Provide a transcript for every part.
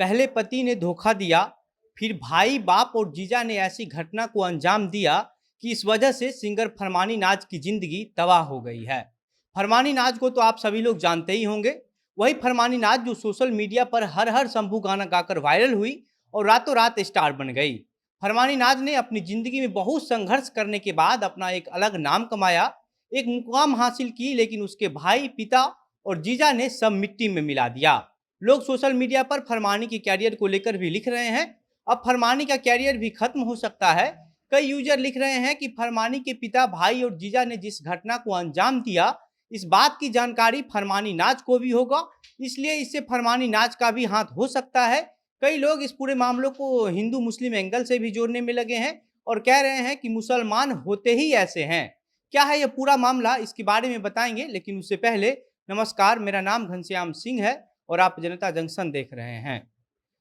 पहले पति ने धोखा दिया, फिर भाई, बाप और जीजा ने ऐसी घटना को अंजाम दिया कि इस वजह से सिंगर फरमानी नाज की जिंदगी तबाह हो गई है। फरमानी नाज को तो आप सभी लोग जानते ही होंगे। वही फरमानी नाज जो सोशल मीडिया पर हर हर शंभू गाना गाकर वायरल हुई और रातों रात स्टार बन गई। फरमानी नाज ने अपनी जिंदगी में बहुत संघर्ष करने के बाद अपना एक अलग नाम कमाया, एक मुकाम हासिल की, लेकिन उसके भाई, पिता और जीजा ने सब मिट्टी में मिला दिया। लोग सोशल मीडिया पर फरमानी के कैरियर को लेकर भी लिख रहे हैं, अब फरमानी का कैरियर भी खत्म हो सकता है। कई यूजर लिख रहे हैं कि फरमानी के पिता, भाई और जीजा ने जिस घटना को अंजाम दिया, इस बात की जानकारी फरमानी नाज को भी होगा, इसलिए इससे फरमानी नाज का भी हाथ हो सकता है। कई लोग इस पूरे मामलों को हिंदू मुस्लिम एंगल से भी जोड़ने में लगे हैं और कह रहे हैं कि मुसलमान होते ही ऐसे हैं। क्या है यह पूरा मामला, इसके बारे में बताएंगे, लेकिन उससे पहले नमस्कार, मेरा नाम घनश्याम सिंह है और आप जनता जंक्शन देख रहे हैं।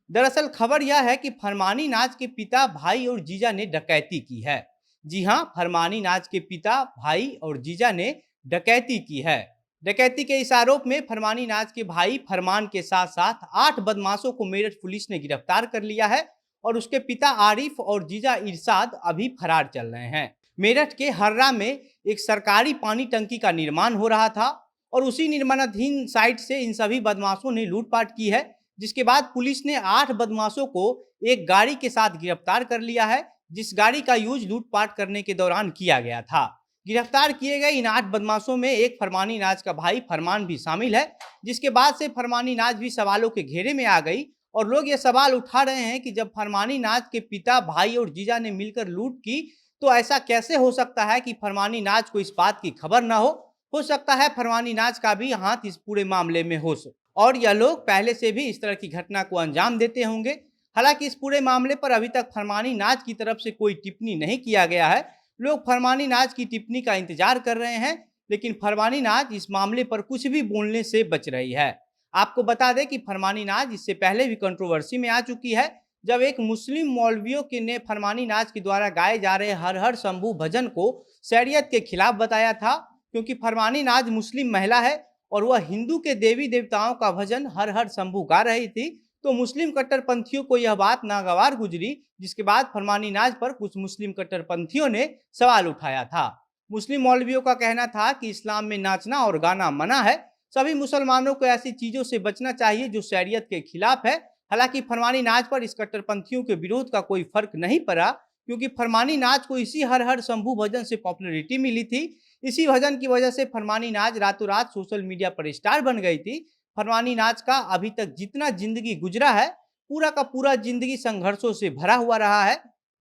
दरअसल खबर यह है कि फरमानी नाज के पिता, भाई और जीजा ने डकैती की है। जी हां, फरमानी नाज के पिता, भाई और जीजा ने डकैती की है। डकैती के इस आरोप में फरमानी नाज के भाई फरमान के साथ साथ 8 बदमाशों को मेरठ पुलिस ने गिरफ्तार कर लिया है और उसके पिता आरिफ और जीजा इरशाद अभी फरार चल रहे हैं। मेरठ के हर्रा में एक सरकारी पानी टंकी का निर्माण हो रहा था और उसी निर्माणाधीन साइट से इन सभी बदमाशों ने लूटपाट की है, जिसके बाद पुलिस ने 8 बदमाशों को एक गाड़ी के साथ गिरफ्तार कर लिया है, जिस गाड़ी का यूज लूटपाट करने के दौरान किया गया था। गिरफ्तार किए गए इन 8 बदमाशों में एक फरमानी नाज का भाई फरमान भी शामिल है, जिसके बाद से फरमानी नाज भी सवालों के घेरे में आ गई और लोग ये सवाल उठा रहे हैं कि जब फरमानी नाज के पिता, भाई और जीजा ने मिलकर लूट की, तो ऐसा कैसे हो सकता है कि फरमानी नाज को इस बात की खबर ना हो सकता है फरमानी नाज का भी हाथ इस पूरे मामले में हो और यह लोग पहले से भी इस तरह की घटना को अंजाम देते होंगे। हालांकि इस पूरे मामले पर अभी तक फरमानी नाज की तरफ से कोई टिप्पणी नहीं किया गया है। लोग फरमानी नाज की टिप्पणी का इंतजार कर रहे हैं, लेकिन फरमानी नाज इस मामले पर कुछ भी बोलने से बच रही है। आपको बता दें कि फरमानी नाज इससे पहले भी कंट्रोवर्सी में आ चुकी है, जब एक मुस्लिम मौलवियों के ने फरमानी नाज के द्वारा गाए जा रहे हर हर शंभू भजन को शरीयत के खिलाफ बताया था, क्योंकि फरमानी नाज मुस्लिम महिला है और वह हिंदू के देवी देवताओं का भजन हर हर शंभू गा रही थी, तो मुस्लिम कट्टरपंथियों को यह बात नागवार गुजरी, जिसके बाद फरमानी नाज पर कुछ मुस्लिम कट्टरपंथियों ने सवाल उठाया था। मुस्लिम मौलवियों का कहना था कि इस्लाम में नाचना और गाना मना है, सभी मुसलमानों को ऐसी चीजों से बचना चाहिए जो शरीयत के खिलाफ है। हालांकि फरमानी नाज पर इस कट्टरपंथियों के विरोध का कोई फर्क नहीं पड़ा, क्योंकि फरमानी नाज को इसी हर हर शंभू भजन से पॉपुलैरिटी मिली थी। इसी भजन की वजह से फरमानी नाज रातों रात सोशल मीडिया पर स्टार बन गई थी। फरमानी नाज का अभी तक जितना जिंदगी गुजरा है, पूरा का पूरा जिंदगी संघर्षों से भरा हुआ रहा है।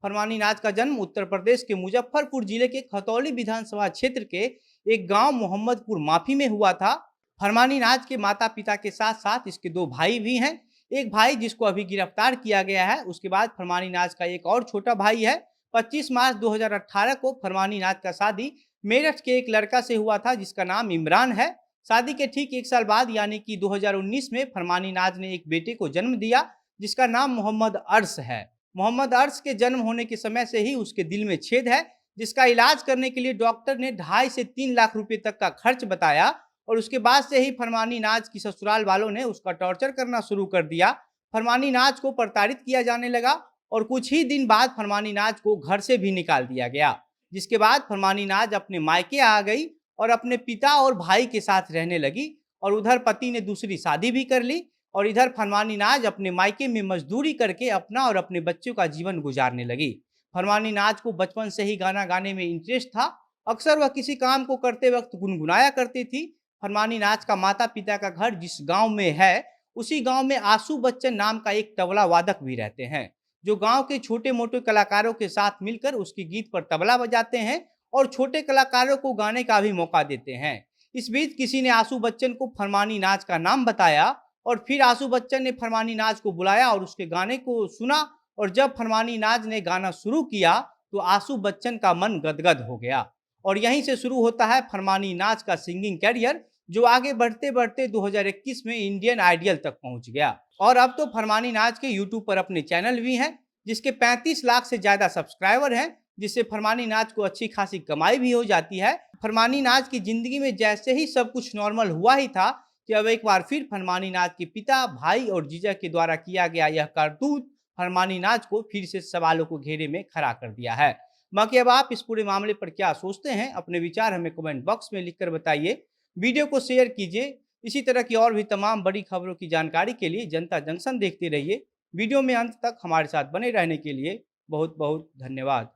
फरमानी नाज का जन्म उत्तर प्रदेश के मुजफ्फरपुर जिले के खतौली विधानसभा क्षेत्र के एक गांव मोहम्मदपुर माफी में हुआ था। फरमानी नाज के माता पिता के साथ साथ इसके 2 भाई भी हैं। एक भाई जिसको अभी गिरफ्तार किया गया है, उसके बाद फरमानी नाज का एक और छोटा भाई है। 25 मार्च 2018 को फरमानी नाज का शादी मेरठ के एक लड़का से हुआ था, जिसका नाम इमरान है। शादी के ठीक 1 साल बाद यानी कि 2019 में फरमानी नाज ने एक बेटे को जन्म दिया, जिसका नाम मोहम्मद अर्श है। मोहम्मद अर्श के जन्म होने के समय से ही उसके दिल में छेद है, जिसका इलाज करने के लिए डॉक्टर ने 2.5 से 3 लाख रुपए तक का खर्च बताया और उसके बाद से ही फरमानी नाज की ससुराल वालों ने उसका टॉर्चर करना शुरू कर दिया। फरमानी नाज को प्रताड़ित किया जाने लगा और कुछ ही दिन बाद फरमानी नाज को घर से भी निकाल दिया गया, जिसके बाद फरमानी नाज अपने मायके आ गई और अपने पिता और भाई के साथ रहने लगी और उधर पति ने दूसरी शादी भी कर ली और इधर फरमानी नाज अपने मायके में मजदूरी करके अपना और अपने बच्चों का जीवन गुजारने लगी। फरमानी नाज को बचपन से ही गाना गाने में इंटरेस्ट था। अक्सर वह किसी काम को करते वक्त गुनगुनाया करती थी। फरमानी नाज का माता पिता का घर जिस गांव में है, उसी गांव में आशू बच्चन नाम का एक तबला वादक भी रहते हैं, जो गांव के छोटे मोटे कलाकारों के साथ मिलकर उसके गीत पर तबला बजाते हैं और छोटे कलाकारों को गाने का भी मौका देते हैं। इस बीच किसी ने आशू बच्चन को फरमानी नाज का नाम बताया और फिर आशू बच्चन ने फरमानी नाज को बुलाया और उसके गाने को सुना और जब फरमानी नाज ने गाना शुरू किया तो आशू बच्चन का मन गदगद हो गया और यहीं से शुरू होता है फरमानी नाज का सिंगिंग कैरियर, जो आगे बढ़ते बढ़ते 2021 में इंडियन आइडियल तक पहुंच गया। और अब तो फरमानी नाज के यूट्यूब पर अपने चैनल भी हैं, जिसके 35 लाख से ज्यादा सब्सक्राइबर हैं, जिससे फरमानी नाज को अच्छी खासी कमाई भी हो जाती है। फरमानी नाज की जिंदगी में जैसे ही सब कुछ नॉर्मल हुआ ही था कि अब एक बार फिर फरमानी नाज के पिता, भाई और जीजा के द्वारा किया गया यह करतूत फरमानी नाज को फिर से सवालों को घेरे में खड़ा कर दिया है। बाकी अब आप इस पूरे मामले पर क्या सोचते हैं, अपने विचार हमें कमेंट बॉक्स में लिखकर बताइए। वीडियो को शेयर कीजिए। इसी तरह की और भी तमाम बड़ी खबरों की जानकारी के लिए जनता जंक्शन देखते रहिए। वीडियो में अंत तक हमारे साथ बने रहने के लिए बहुत बहुत धन्यवाद।